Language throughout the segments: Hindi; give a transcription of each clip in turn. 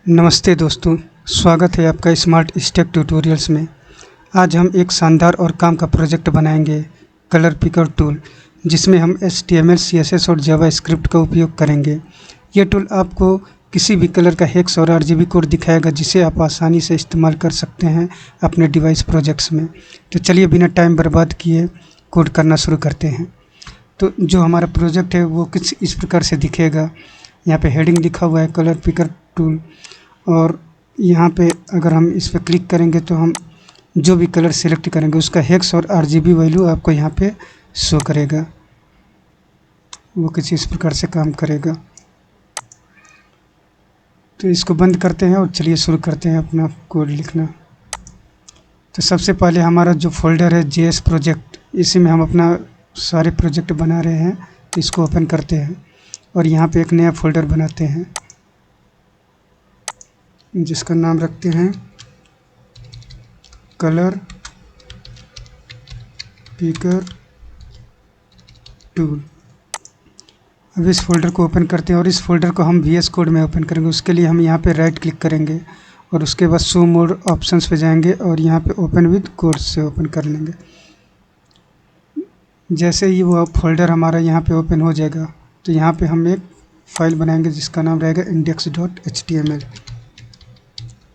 नमस्ते दोस्तों, स्वागत है आपका स्मार्ट स्टेक ट्यूटोरियल्स में। आज हम एक शानदार और काम का प्रोजेक्ट बनाएंगे, कलर पिकर टूल, जिसमें हम HTML, CSS और जावास्क्रिप्ट का उपयोग करेंगे। यह टूल आपको किसी भी कलर का हेक्स और RGB कोड दिखाएगा, जिसे आप आसानी से इस्तेमाल कर सकते हैं अपने डिवाइस प्रोजेक्ट्स में। तो चलिए बिना टाइम बर्बाद किए कोड करना शुरू करते हैं। तो जो हमारा प्रोजेक्ट है वो कुछ इस प्रकार से दिखेगा। यहाँ पे हेडिंग लिखा हुआ है कलर पिकर टूल, और यहाँ पे अगर हम इस पर क्लिक करेंगे तो हम जो भी कलर सेलेक्ट करेंगे उसका हेक्स और RGB वैल्यू आपको यहाँ पे शो करेगा। वो कुछ इस प्रकार से काम करेगा। तो इसको बंद करते हैं और चलिए शुरू करते हैं अपना कोड लिखना। तो सबसे पहले हमारा जो फोल्डर है JS प्रोजेक्ट, इसी में हम अपना सारे प्रोजेक्ट बना रहे हैं। तो इसको ओपन करते हैं और यहाँ पे एक नया फोल्डर बनाते हैं, जिसका नाम रखते हैं कलर पिकर टूल। अब इस फोल्डर को ओपन करते हैं और इस फोल्डर को हम VS कोड में ओपन करेंगे। उसके लिए हम यहाँ पे राइट क्लिक करेंगे और उसके बाद शो मोर ऑप्शंस पे जाएंगे और यहाँ पे ओपन विद कोड्स से ओपन कर लेंगे। जैसे ही वो फोल्डर हमारा यहाँ पे ओपन हो जाएगा तो यहाँ पे हम एक फाइल बनाएंगे जिसका नाम रहेगा index.html।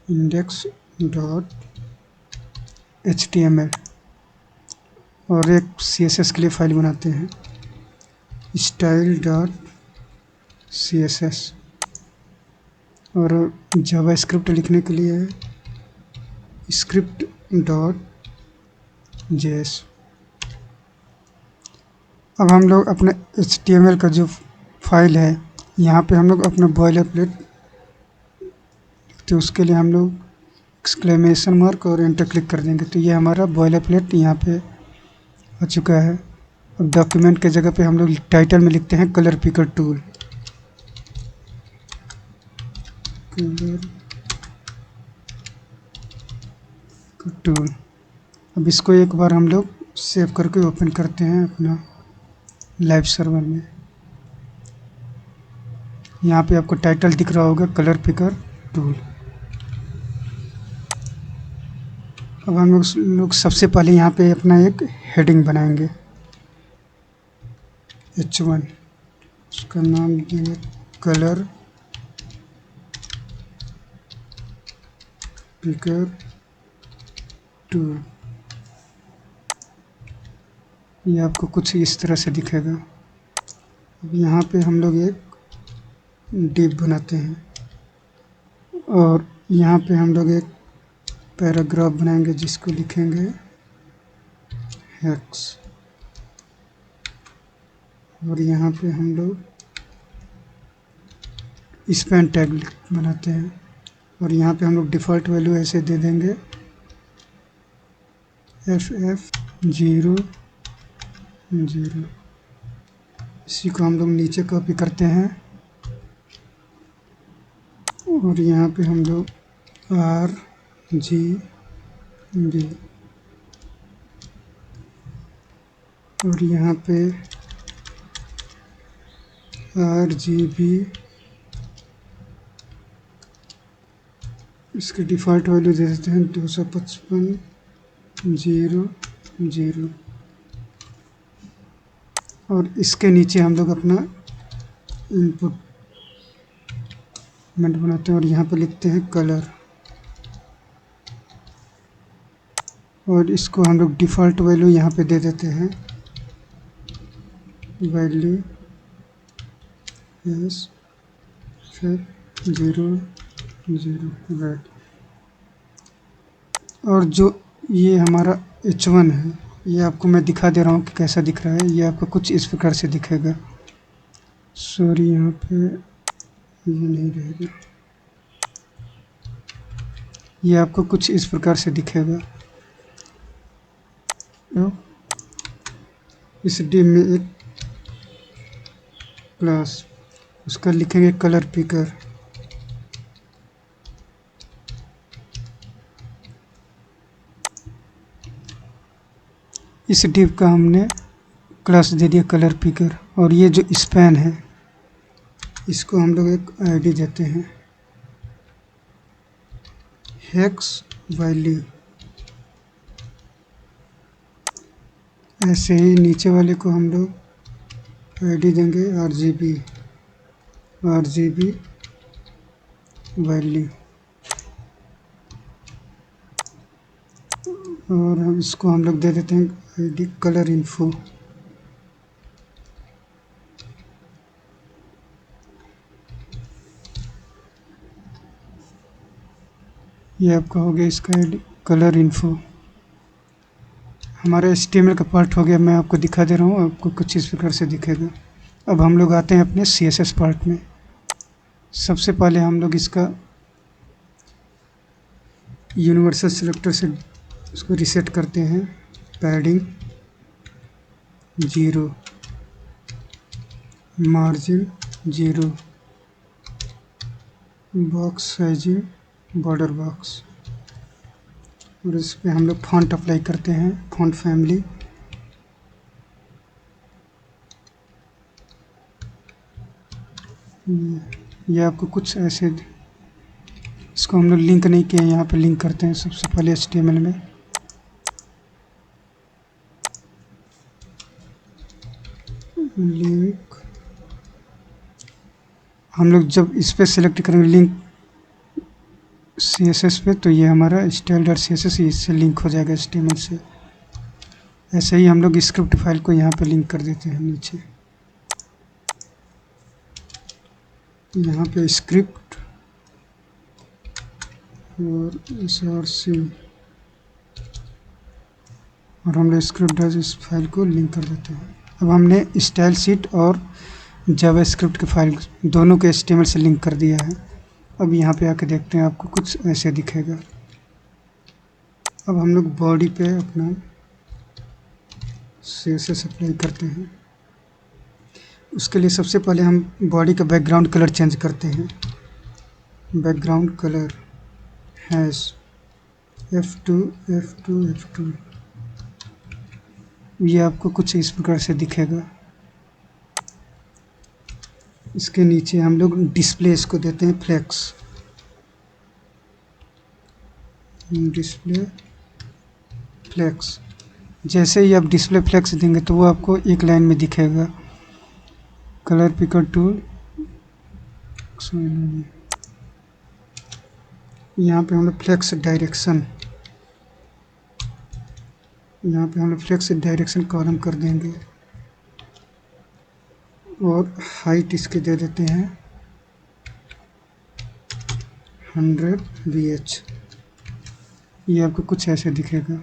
index.html और एक CSS के लिए फाइल बनाते हैं style.css, और जावास्क्रिप्ट लिखने के लिए script.js। अब हम लोग अपने HTML का जो फाइल है यहाँ पे हम लोग अपना बॉयलरप्लेट, तो उसके लिए हम लोग एक्सक्लेमेशन मार्क और एंटर क्लिक कर देंगे। तो ये हमारा बॉयलरप्लेट यहाँ पे आ चुका है। अब डॉक्यूमेंट के जगह पे हम लोग टाइटल में लिखते हैं कलर पिकर टूल। अब इसको एक बार हम लोग सेव करके ओपन करते हैं अपना लाइव सर्वर में। यहाँ पे आपको टाइटल दिख रहा होगा कलर पिकर टूल। अब हम लोग सबसे पहले यहाँ पे अपना एक हेडिंग बनाएंगे H1। उसका नाम देंगे कलर पिकर टूल। ये आपको कुछ इस तरह से दिखेगा। अब यहाँ पे हम लोग एक डिव बनाते हैं और यहाँ पे हम लोग एक पैराग्राफ बनाएंगे जिसको लिखेंगे हेक्स, और यहाँ पे हम लोग स्पैन टैग बनाते हैं और यहाँ पे हम लोग डिफ़ॉल्ट वैल्यू ऐसे दे देंगे FF00। इसी को हम लोग नीचे कॉपी करते हैं और यहाँ पे हम लोग RGB और यहाँ पे RGB इसके डिफ़ॉल्ट वैल्यू दे देते हैं 255.0.0, और इसके नीचे हम लोग अपना इनपुट मेंट बनाते हैं और यहाँ पे लिखते हैं कलर, और इसको हम लोग डिफ़ॉल्ट वैल्यू यहाँ पे दे देते हैं वैल्यू FF00 रेड। और जो ये हमारा H1 है, ये आपको मैं दिखा दे रहा हूँ कि कैसा दिख रहा है। ये आपको कुछ इस प्रकार से दिखेगा। सॉरी, यहाँ पे ये नहीं रहेगा। ये आपको कुछ इस प्रकार से दिखेगा। तो इस डिव में एक क्लास, उसका लिखेंगे कलर पिकर। इस डिव का हमने क्लास दे दिया कलर पिकर, और ये जो स्पैन है इसको हम लोग एक ID देते हैं। Hex value. ऐसे ही नीचे वाले को हम लोग आईडी देंगे आरजीबी वैल्यू, और हम इसको हम लोग दे देते हैं आईडी कलर इन्फो। ये आपका हो गया इसका आईडी कलर इन्फो। हमारा HTML का पार्ट हो गया, मैं आपको दिखा दे रहा हूँ, आपको कुछ इस प्रकार से दिखेगा। अब हम लोग आते हैं अपने CSS पार्ट में। सबसे पहले हम लोग इसका यूनिवर्सल सिलेक्टर से इसको रीसेट करते हैं। Padding 0, margin 0, box sizing border box, और इस पर हम लोग फॉन्ट अप्लाई करते हैं, फॉन्ट फैमिली। ये आपको कुछ ऐसे, इसको हम लोग लिंक नहीं किए, यहाँ पे लिंक करते हैं सबसे पहले HTML में। लिंक हम लोग जब इस पे सेलेक्ट करेंगे लिंक CSS पे, तो ये हमारा style.css इससे लिंक हो जाएगा HTML से। ऐसे ही हम लोग स्क्रिप्ट फाइल को यहाँ पे लिंक कर देते हैं नीचे। यहाँ पे स्क्रिप्ट और src, और हम लोग स्क्रिप्ट इस फाइल को लिंक कर देते हैं। अब हमने स्टाइल शीट और जावास्क्रिप्ट की फाइल दोनों के HTML से लिंक कर दिया है। अब यहाँ पे आके देखते हैं, आपको कुछ ऐसे दिखेगा। अब हम लोग बॉडी पे अपना CSS अप्लाई करते हैं। उसके लिए सबसे पहले हम बॉडी का बैकग्राउंड कलर चेंज करते हैं। बैकग्राउंड कलर हैश F2 ये आपको कुछ इस प्रकार से दिखेगा। इसके नीचे हम लोग डिस्प्ले इसको देते हैं फ्लेक्स, डिस्प्ले फ्लेक्स। जैसे ही आप डिस्प्ले फ्लेक्स देंगे तो वो आपको एक लाइन में दिखेगा। कलर पिकर टूल, यहाँ पे हम लोग फ्लेक्स डायरेक्शन, यहाँ पे हम लोग फ्लेक्स डायरेक्शन कॉलम कर देंगे, और हाइट इसके दे देते हैं 100 VH। ये आपको कुछ ऐसे दिखेगा।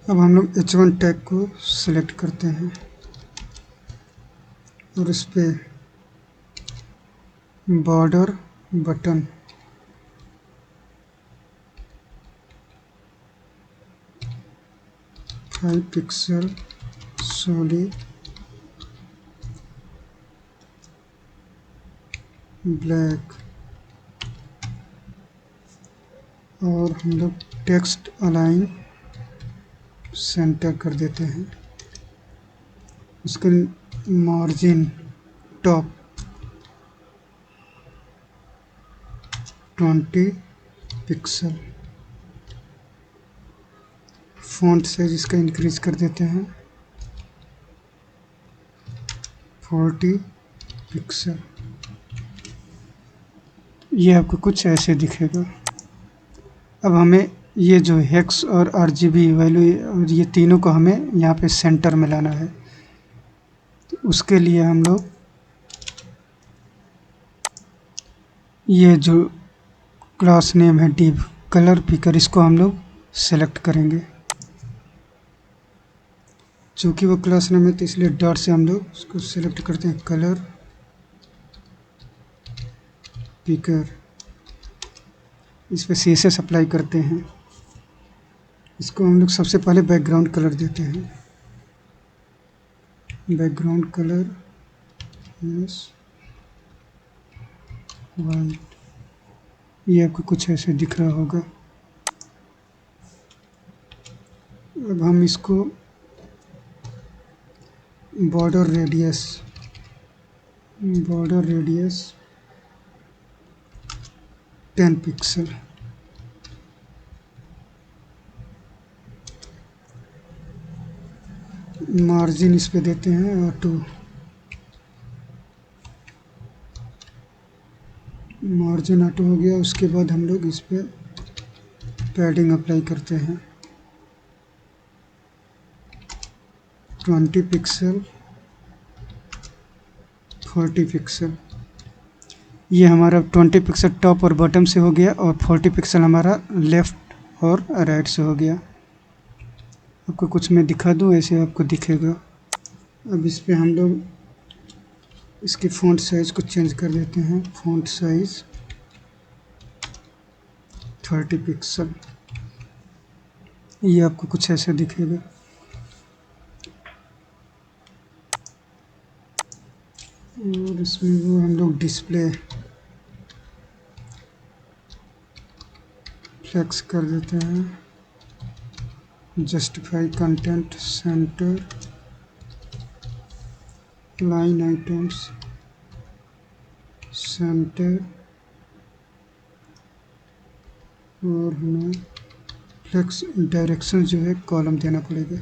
अब हम लोग H1 टैग को सिलेक्ट करते हैं और इस पे border button, five pixel solid black, और हम लोग टेक्स्ट अलाइन सेंटर कर देते हैं। उसके margin top 20 pixel, font size इसका इंक्रीज कर देते हैं 40 पिक्सल। ये आपको कुछ ऐसे दिखेगा। अब हमें ये जो हेक्स और RGB वैल्यू और ये तीनों को हमें यहाँ पे सेंटर में लाना है। तो उसके लिए हम लोग ये जो क्लास नेम है div कलर पिकर, इसको हम लोग सेलेक्ट करेंगे। चूँकि वो क्लास नेम है तो इसलिए डॉट से हम लोग उसको सेलेक्ट करते हैं, कलर पिकर। इस पर CSS अप्लाई करते हैं। इसको हम लोग सबसे पहले बैकग्राउंड कलर देते हैं। बैकग्राउंड कलर वाइट, ये आपको कुछ ऐसे दिख रहा होगा। अब हम इसको border radius border radius 10 pixel. Margin इस पे देते हैं ऑटो। मार्जिन ऑटो हो गया। उसके बाद हम लोग इस पे पैडिंग अप्लाई करते हैं 20 पिक्सल 40 पिक्सल। ये हमारा 20 पिक्सल टॉप और बॉटम से हो गया और 40 पिक्सल हमारा लेफ़्ट और राइट से हो गया। आपको कुछ मैं दिखा दूँ, ऐसे आपको दिखेगा। अब इस पे हम लोग इसकी फ़ॉन्ट साइज़ को चेंज कर देते हैं। Font size 30 pixel. ये आपको कुछ ऐसा दिखेगा। और इसमें वो हम लोग डिस्प्ले फ्लेक्स कर देते हैं। Justify content centre line items centre. और हमें फ्लेक्स डायरेक्शन जो है कॉलम देना पड़ेगा।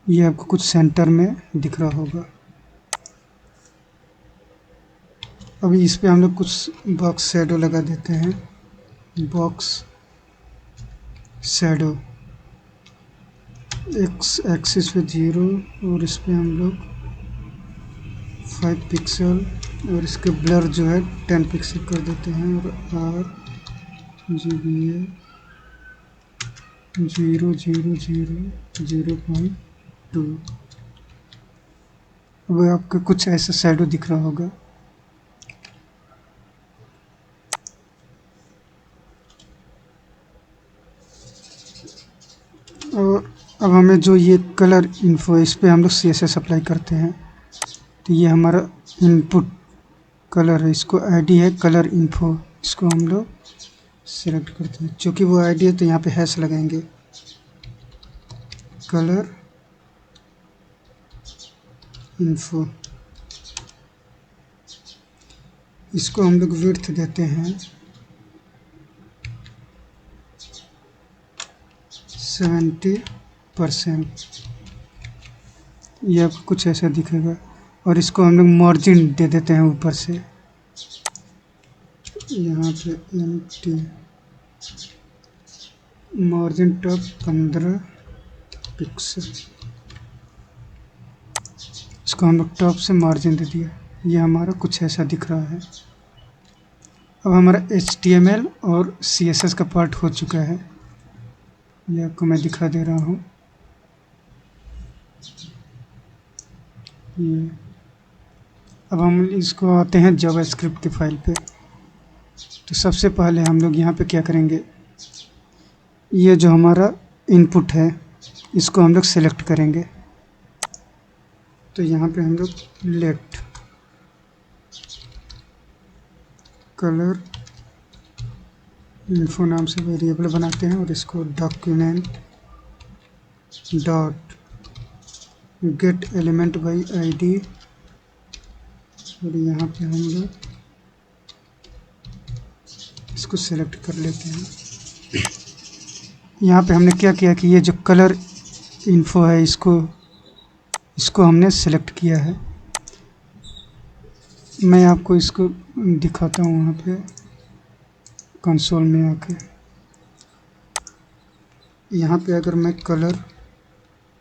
ये आपको कुछ सेंटर में दिख रहा होगा। अभी इस पे हम लोग कुछ बॉक्स शैडो लगा देते हैं। बॉक्स शैडो एक्स एक्सिस पे 0 और इस पे हम लोग 5 पिक्सल और इसके ब्लर जो है 10 पिक्सल कर देते हैं। और RGBA 000.2। अब आपको कुछ ऐसा शैडो दिख रहा होगा। और अब हमें जो ये कलर इन्फो इस पे हम लोग CSS अप्लाई करते हैं। तो ये हमारा इनपुट कलर है, इसको आईडी है कलर इन्फो। इसको हम लोग सेलेक्ट करते हैं। चूँकि वो आईडी है तो यहाँ पे हैश लगाएंगे कलर इन्फो। इसको हम लोग विड्थ देते हैं 70%। ये आपको कुछ ऐसा दिखेगा। और इसको हम लोग मार्जिन दे देते हैं ऊपर से, यहाँ पे MT मार्जिन टॉप 15 पिक्सल। इसको हम लोग टॉप से मार्जिन दे दिया। ये हमारा कुछ ऐसा दिख रहा है। अब हमारा HTML और CSS का पार्ट हो चुका है। ये आपको मैं दिखा दे रहा हूँ। ये अब हम इसको आते हैं जावास्क्रिप्ट की फाइल पे। तो सबसे पहले हम लोग यहाँ पे क्या करेंगे, ये जो हमारा इनपुट है इसको हम लोग सेलेक्ट करेंगे। तो यहाँ पे हम लोग लेट कलर इन्फो नाम से वेरिएबल बनाते हैं और इसको document dot gate element by ID. और यहाँ पे हम लोग इसको सेलेक्ट कर लेते हैं। यहाँ पे हमने क्या किया कि ये जो कलर इन्फो है इसको हमने सेलेक्ट किया है। मैं आपको इसको दिखाता हूँ वहाँ पे कंसोल में आके। यहाँ पे अगर मैं कलर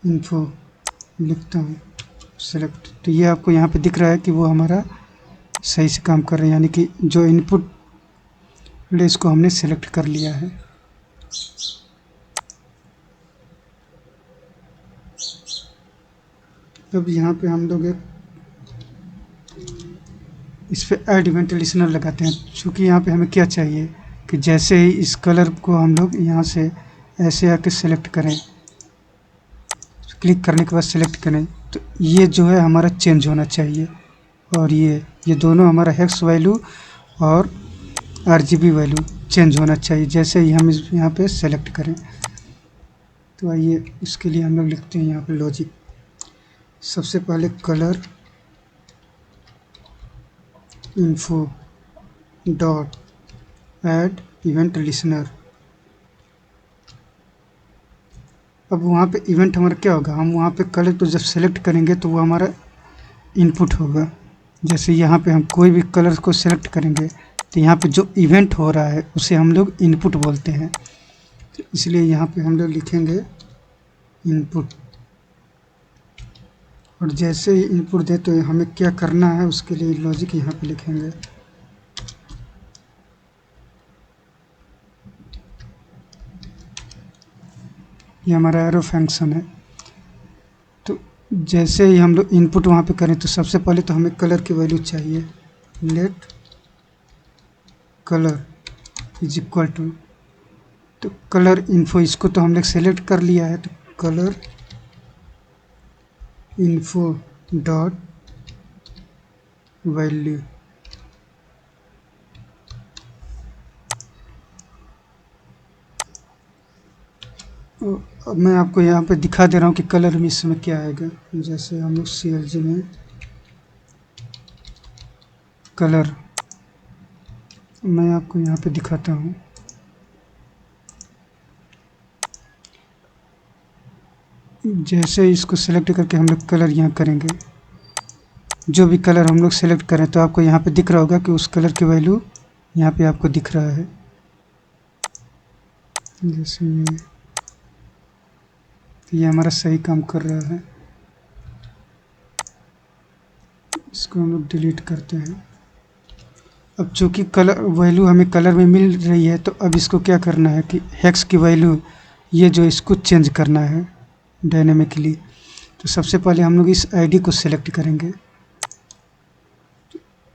इन्फो लिखता हूँ सेलेक्ट, तो ये आपको यहाँ पे दिख रहा है कि वो हमारा सही से काम कर रहा है, यानी कि जो इनपुट है इसको हमने सेलेक्ट कर लिया है। अब यहाँ पे हम लोग एक इस पे ऐड इवेंट लिसनर लगाते हैं। क्योंकि यहाँ पे हमें क्या चाहिए कि जैसे ही इस कलर को हम लोग यहाँ से ऐसे आके सेलेक्ट करें, क्लिक करने के बाद सेलेक्ट करें, तो ये जो है हमारा चेंज होना चाहिए। और ये दोनों हमारा हेक्स वैल्यू और RGB वैल्यू चेंज होना चाहिए जैसे ही हम इस यहाँ पे सेलेक्ट करें। तो आइए इसके लिए हम लोग लिखते हैं यहाँ पे लॉजिक। सबसे पहले colour info dot add event listener. अब वहाँ पे इवेंट हमारा क्या होगा, हम वहाँ पे कलर को जब सेलेक्ट करेंगे तो वो हमारा इनपुट होगा। जैसे यहाँ पे हम कोई भी कलर को सेलेक्ट करेंगे तो यहाँ पे जो इवेंट हो रहा है उसे हम लोग इनपुट बोलते हैं। तो इसलिए यहाँ पे हम लोग लिखेंगे इनपुट, और जैसे ही इनपुट दे तो हमें क्या करना है उसके लिए लॉजिक यहाँ पे लिखेंगे। ये हमारा एरो फंक्शन है। तो जैसे ही हम लोग इनपुट वहाँ पे करें तो सबसे पहले तो हमें कलर की वैल्यू चाहिए। Let colour is equal to, तो कलर इन्फो इसको तो हम लोग सेलेक्ट कर लिया है, तो कलर इन्फो डॉट वैल्यू। अब मैं आपको यहाँ पे दिखा दे रहा हूँ कि कलर में इसमें क्या आएगा। जैसे हम लोग CLG में कलर, मैं आपको यहाँ पे दिखाता हूँ। जैसे इसको सेलेक्ट करके हम लोग कलर यहाँ करेंगे, जो भी कलर हम लोग सेलेक्ट करें तो आपको यहाँ पे दिख रहा होगा कि उस कलर की वैल्यू यहाँ पे आपको दिख रहा है। जैसे ये हमारा सही काम कर रहा है। इसको हम लोग डिलीट करते हैं। अब चूँकि कलर वैल्यू हमें कलर में मिल रही है तो अब इसको क्या करना है कि हेक्स की वैल्यू ये जो इसको चेंज करना है डायनेमिकली। तो सबसे पहले हम लोग इस आईडी को सेलेक्ट करेंगे।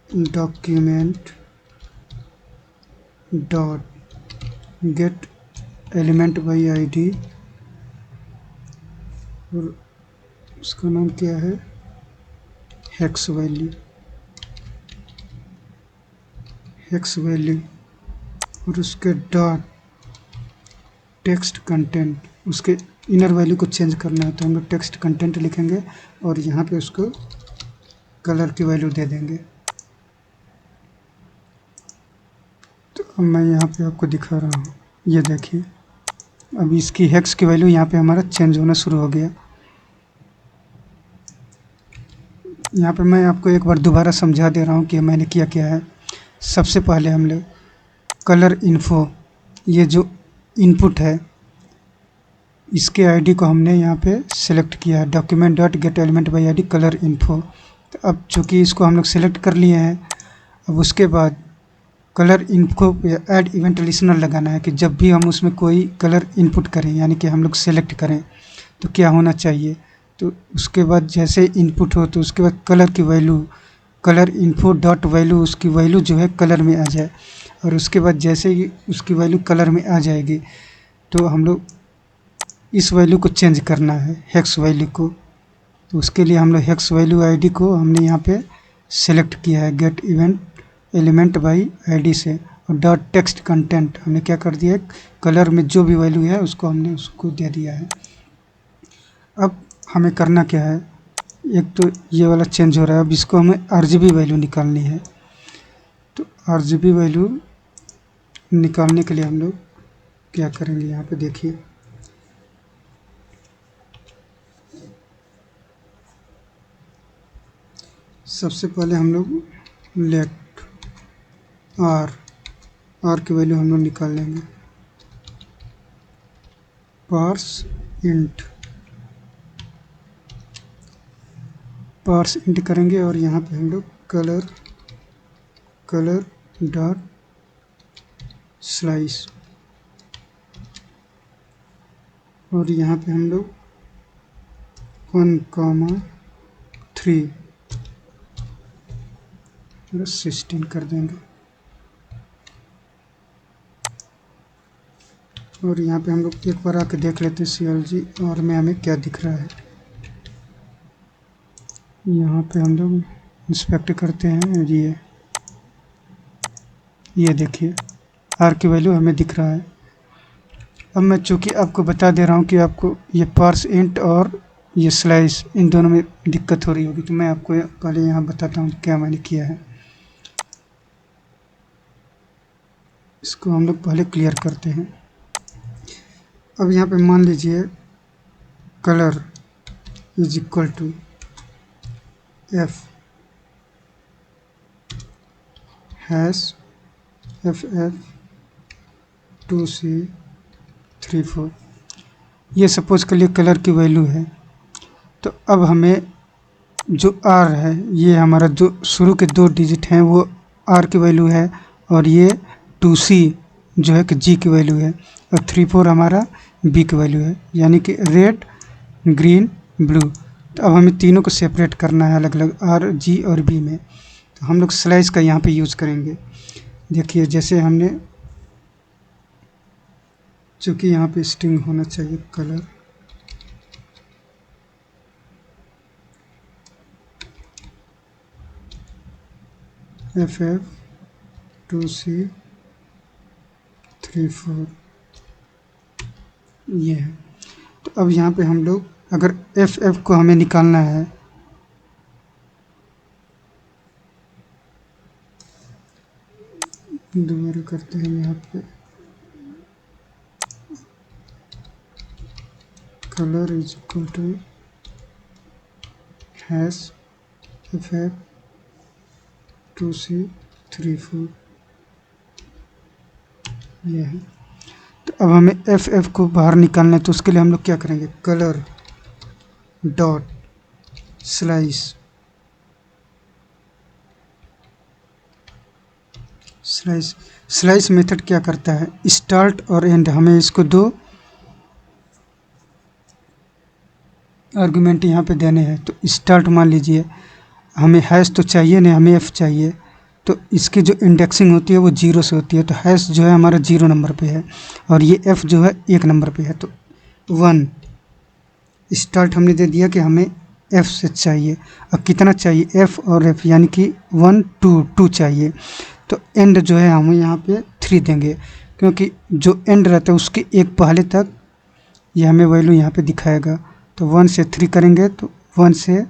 Document dot gate element by ID, और उसका नाम क्या है, हेक्स वैल्यू, हेक्स वैल्यू, और उसके डॉट टेक्स्ट कंटेंट, उसके इनर वैल्यू को चेंज करना है तो हम लोग टेक्स्ट कंटेंट लिखेंगे और यहाँ पे उसको कलर की वैल्यू दे देंगे। तो अब मैं यहाँ पे आपको दिखा रहा हूँ, ये देखिए अब इसकी हेक्स की वैल्यू यहाँ पे हमारा चेंज होना शुरू हो गया। यहाँ पे मैं आपको एक बार दोबारा समझा दे रहा हूँ कि मैंने किया क्या है। सबसे पहले हम लोग कलर इन्फो, ये जो इनपुट है इसके आईडी को हमने यहाँ पे सेलेक्ट किया है, document dot gate element by ID colour info. तो अब चूँकि इसको हम लोग सेलेक्ट कर लिए हैं, अब उसके बाद कलर इन्फो पे ऐड इवेंट लिसनर लगाना है कि जब भी हम उसमें कोई कलर इनपुट करें यानी कि हम लोग सेलेक्ट करें तो क्या होना चाहिए। तो उसके बाद जैसे इनपुट हो तो उसके बाद colour value value, colour info dot value, उसकी वैल्यू जो है कलर में आ जाए, और उसके बाद जैसे ही उसकी वैल्यू कलर में आ जाएगी तो हम लोग इस वैल्यू को चेंज करना है, हेक्स वैल्यू को। तो उसके लिए हम लोग हेक्स वैल्यू आईडी को हमने यहाँ पे सेलेक्ट किया है get event element by ID से, और डॉट टेक्स्ट कंटेंट हमने क्या कर दिया, कलर में जो भी वैल्यू है उसको हमने उसको दे दिया है। अब हमें करना क्या है, एक तो ये वाला चेंज हो रहा है, अब इसको हमें RGB वैल्यू निकालनी है। तो RGB वैल्यू निकालने के लिए हम लोग क्या करेंगे, यहाँ पे देखिए सबसे पहले हम लोग लेट आर की वैल्यू हम लोग निकाल लेंगे, पार्स इंट करेंगे, और यहाँ पे हम लोग कलर डॉट स्लाइस, और यहाँ पे हम लोग 1,3 16 कर देंगे, और यहाँ पे हम लोग एक बार आके देख लेते हैं CLG और में हमें क्या दिख रहा है। यहाँ पे हम लोग इंस्पेक्ट करते हैं, ये देखिए आर की वैल्यू हमें दिख रहा है। अब मैं चूँकि आपको बता दे रहा हूँ कि आपको ये पार्स इंट और ये स्लाइस इन दोनों में दिक्कत हो रही होगी, तो मैं आपको पहले यहाँ बताता हूँ क्या मैंने किया है। इसको हम लोग पहले क्लियर करते हैं। अब यहाँ पे मान लीजिए colour is equal to F hash F 2C34, ये सपोज कर लिए कलर की वैल्यू है। तो अब हमें जो आर है, ये हमारा जो शुरू के 2 डिजिट हैं वो आर की वैल्यू है, और ये 2C जो है कि जी की वैल्यू है, और 34 हमारा बी की वैल्यू है, यानी कि रेड ग्रीन ब्लू। तो अब हमें तीनों को सेपरेट करना है अलग अलग, आर जी और बी में। तो हम लोग स्लाइस का यहाँ पे यूज़ करेंगे। देखिए जैसे हमने, चूँकि यहाँ पे स्ट्रिंग होना चाहिए कलर, एफ 2C34 ये है। तो अब यहाँ पे हम लोग अगर एफ को हमें निकालना है, दोबारा करते हैं यहाँ पे, colour is equal to hash F 2C34 ये है। तो अब हमें एफ को बाहर निकालना है, तो उसके लिए हम लोग क्या करेंगे, colour dot slice slice method क्या करता है, स्टार्ट और एंड, हमें इसको 2 आर्गुमेंट यहाँ पे देने हैं। तो स्टार्ट मान लीजिए, हमें हैश तो चाहिए नहीं, हमें एफ चाहिए। तो इसकी जो इंडेक्सिंग होती है वो 0 से होती है, तो हैश जो है हमारा 0 नंबर पे है, और ये एफ जो है 1 नंबर पे है। तो 1 स्टार्ट हमने दे दिया कि हमें एफ से चाहिए। अब कितना चाहिए, एफ और एफ, यानी कि 1 2 चाहिए। तो एंड जो है हम यहाँ पे 3 देंगे, क्योंकि जो एंड रहता है उसके एक पहले तक ये हमें वैल्यू यहाँ पे दिखाएगा। तो 1 से 3 करेंगे, तो 1 से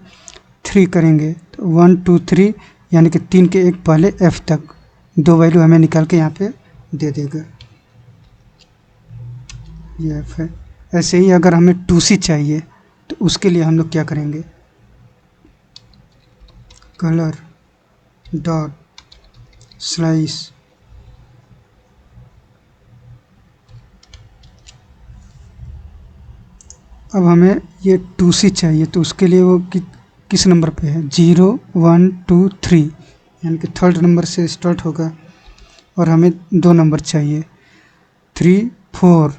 3 करेंगे, तो 1 2 3, यानी कि 3 के एक पहले एफ तक 2 वैल्यू हमें निकाल के यहाँ पे दे देगा, ये एफ है। ऐसे ही अगर हमें 2C चाहिए, तो उसके लिए हम लोग क्या करेंगे, कलर डॉट स्लाइस अब हमें ये 2C चाहिए, तो उसके लिए वो किस नंबर पे है, 0 1 2 3, यानी कि 3rd नंबर से स्टार्ट होगा, और हमें 2 नंबर चाहिए 3 4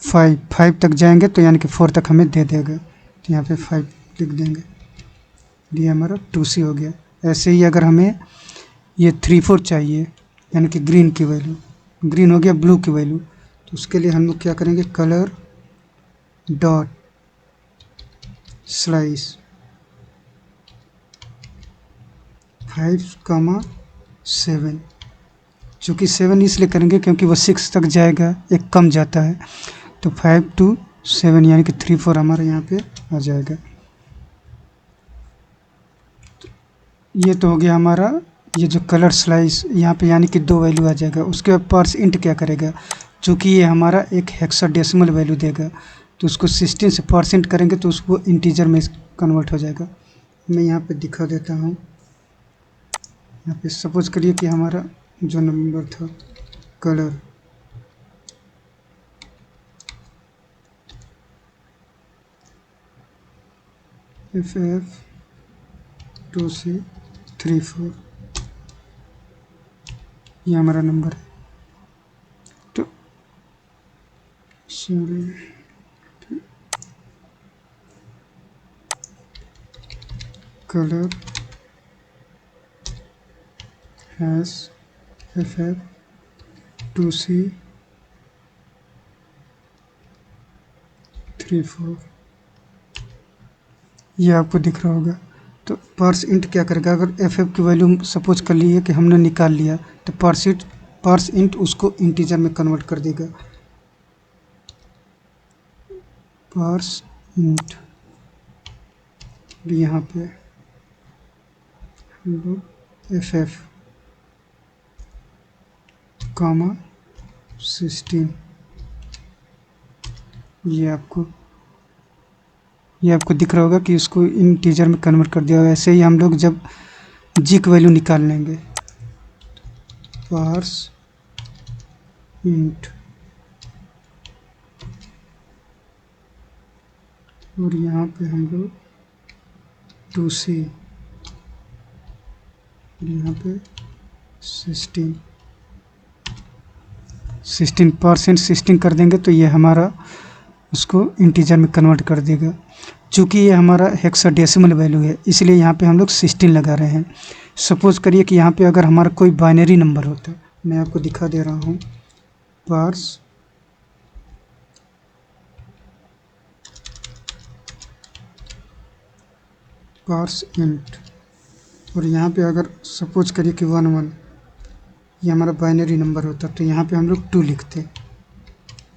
5 तक जाएंगे, तो यानी कि 4 तक हमें दे देगा। तो यहाँ पे 5 लिख देंगे, ये हमारा 2C हो गया। ऐसे ही अगर हमें ये 3 4 चाहिए, यानी कि ग्रीन की वैल्यू, ग्रीन हो गया ब्लू की वैल्यू, तो उसके लिए हम लोग क्या करेंगे, कलर डॉट स्लाइस 5,7, चूँकि 7 इसलिए करेंगे क्योंकि वो 6 तक जाएगा, एक कम जाता है। तो 5 to 7, यानी कि 3 4 हमारे यहाँ पे आ जाएगा। ये तो हो गया हमारा ये जो कलर स्लाइस यहाँ पे, यानी कि 2 वैल्यू आ जाएगा। उसके बाद पार्स इंट क्या करेगा, चूँकि ये हमारा एक हेक्साडेसिमल वैल्यू देगा, तो उसको 16 से परसेंट करेंगे तो उसको इंटीजर में कन्वर्ट हो जाएगा। मैं यहाँ पे दिखा देता हूँ। यहाँ पे सपोज करिए कि हमारा जो नंबर था कलर एफ 2C34, ये हमारा नंबर है। तो sorry, colour hash F 2C34, ये आपको दिख रहा होगा। तो पार्स इंट क्या करेगा, अगर एफ की वैल्यू सपोज कर लिए कि हमने निकाल लिया, तो पार्स इंट उसको इंटीजर में कन्वर्ट कर देगा। पार्स इंट यहाँ पे हम लोग एफ कामा 16। ये आपको दिख रहा होगा कि उसको इंटीजर में कन्वर्ट कर दिया होगा। ऐसे ही हम लोग जब जी की वैल्यू निकाल लेंगे, पार्स इंट, और यहाँ पे हम लोग 2c, और यहाँ पे 16% कर देंगे तो ये हमारा उसको इंटीजर में कन्वर्ट कर देगा। चूँकि ये हमारा हेक्साडेसिमल वैल्यू है इसलिए यहाँ पे हम लोग 16 लगा रहे हैं। सपोज़ करिए कि यहाँ पे अगर हमारा कोई बाइनरी नंबर होता, मैं आपको दिखा दे रहा हूँ, पार्स इंट, और यहाँ पे अगर सपोज करिए कि 11 ये हमारा बाइनरी नंबर होता तो यहाँ पे हम लोग 2 लिखते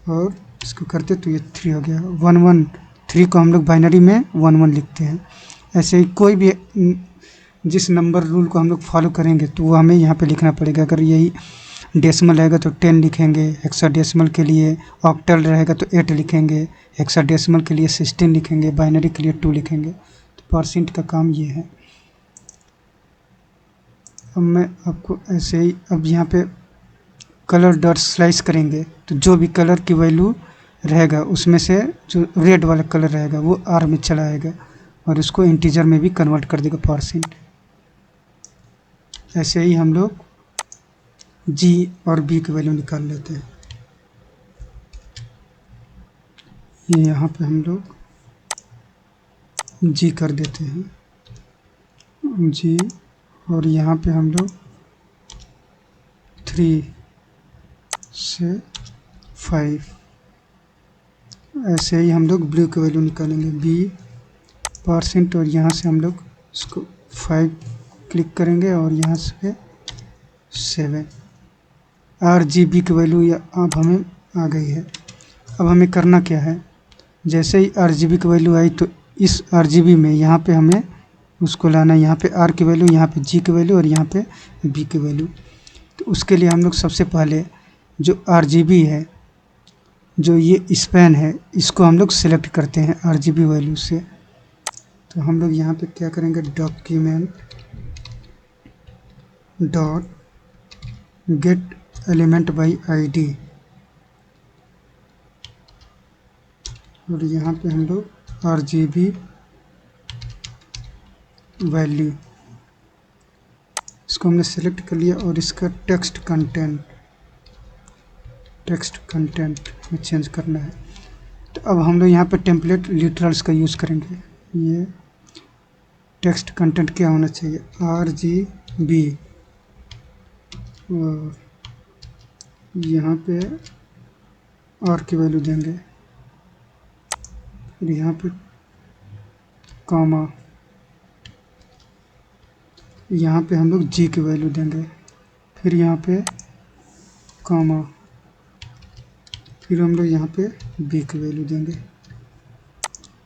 और इसको करते तो ये 3 हो गया। 113 को हम लोग बाइनरी में 11 लिखते हैं। ऐसे ही कोई भी जिस नंबर रूल को हम लोग फॉलो करेंगे तो वो हमें यहाँ पे लिखना पड़ेगा। अगर यही डेसिमल रहेगा तो 10 लिखेंगे, हेक्साडेसिमल के लिए, ऑक्टल रहेगा तो 8 लिखेंगे, हेक्साडेसिमल के लिए 16 लिखेंगे, बाइनरी के लिए 2 लिखेंगे। तो परसेंट का काम ये है। अब मैं आपको ऐसे ही, अब यहाँ पे कलर डॉट स्लाइस करेंगे तो जो भी कलर की वैल्यू रहेगा उसमें से जो रेड वाला कलर रहेगा वो आर में चला आएगा और इसको इंटीजर में भी कन्वर्ट कर देगा परसेंट। ऐसे ही हम लोग जी और बी की वैल्यू निकाल लेते हैं। ये यहाँ पे हम लोग जी कर देते हैं, जी, और यहाँ पे हम लोग 3 से 5। ऐसे ही हम लोग ब्लू की वैल्यू निकालेंगे, बी परसेंट, और यहाँ से हम लोग इसको 5 क्लिक करेंगे और यहाँ से 7। RGB की वैल्यू या अब हमें आ गई है। अब हमें करना क्या है, जैसे ही RGB की वैल्यू आई तो इस RGB में यहाँ पे हमें उसको लाना है, यहाँ पे R की वैल्यू, यहाँ पे G की वैल्यू और यहाँ पे B की वैल्यू। तो उसके लिए हम लोग सबसे पहले जो RGB है, जो ये स्पैन है, इसको हम लोग सेलेक्ट करते हैं RGB वैल्यू से। तो हम लोग यहाँ पे क्या करेंगे, document dot gate element by ID, और यहाँ पे हम लोग RGB वैल्यू, इसको हमने सेलेक्ट कर लिया और इसका टेक्स्ट कंटेंट में चेंज करना है। तो अब हम लोग यहाँ पे टेम्पलेट लिटरल्स का यूज़ करेंगे। ये टेक्स्ट कंटेंट क्या होना चाहिए, RGB, और यहाँ पे R की वैल्यू देंगे, फिर यहाँ पे कॉमा, यहाँ पे हम लोग G की वैल्यू देंगे, फिर यहाँ पे कॉमा, फिर हम लोग यहाँ पे B की वैल्यू देंगे।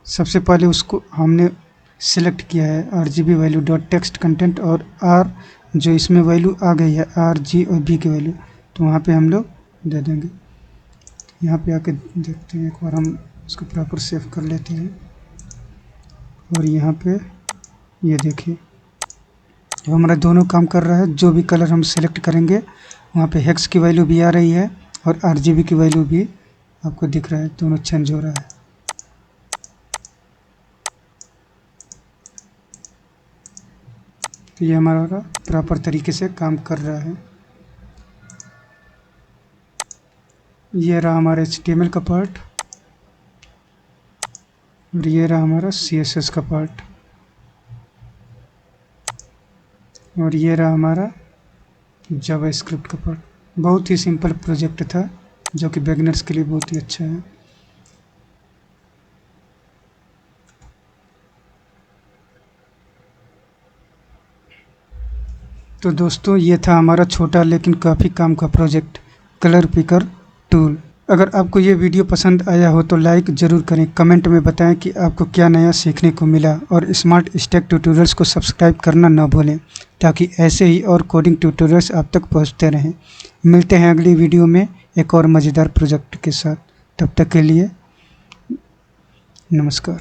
सबसे पहले उसको हमने सिलेक्ट किया है RGB value dot text content, और R जो इसमें वैल्यू आ गई है R, G और B की वैल्यू, तो वहाँ पे हम लोग दे देंगे। यहाँ पे आके देखते हैं, एक बार हम इसको प्रॉपर सेव कर लेते हैं, और यहाँ पे ये देखिए अब हमारा दोनों काम कर रहा है। जो भी कलर हम सेलेक्ट करेंगे वहाँ पे हेक्स की वैल्यू भी आ रही है और RGB की वैल्यू भी आपको दिख रहा है, दोनों चेंज हो रहा है। तो ये हमारा प्रॉपर तरीके से काम कर रहा है। ये रहा हमारा HTML का पार्ट, और ये रहा हमारा CSS का पार्ट, और ये रहा हमारा जावास्क्रिप्ट का पार्ट। बहुत ही सिंपल प्रोजेक्ट था जो कि बिगिनर्स के लिए बहुत ही अच्छा है। तो दोस्तों ये था हमारा छोटा लेकिन काफ़ी काम का प्रोजेक्ट, कलर पिकर टूल। अगर आपको ये वीडियो पसंद आया हो तो लाइक ज़रूर करें, कमेंट में बताएं कि आपको क्या नया सीखने को मिला, और स्मार्ट स्टैक ट्यूटोरियल्स को सब्सक्राइब करना ना भूलें ताकि ऐसे ही और कोडिंग ट्यूटोरियल्स आप तक पहुंचते रहें। मिलते हैं अगली वीडियो में एक और मज़ेदार प्रोजेक्ट के साथ। तब तक के लिए नमस्कार।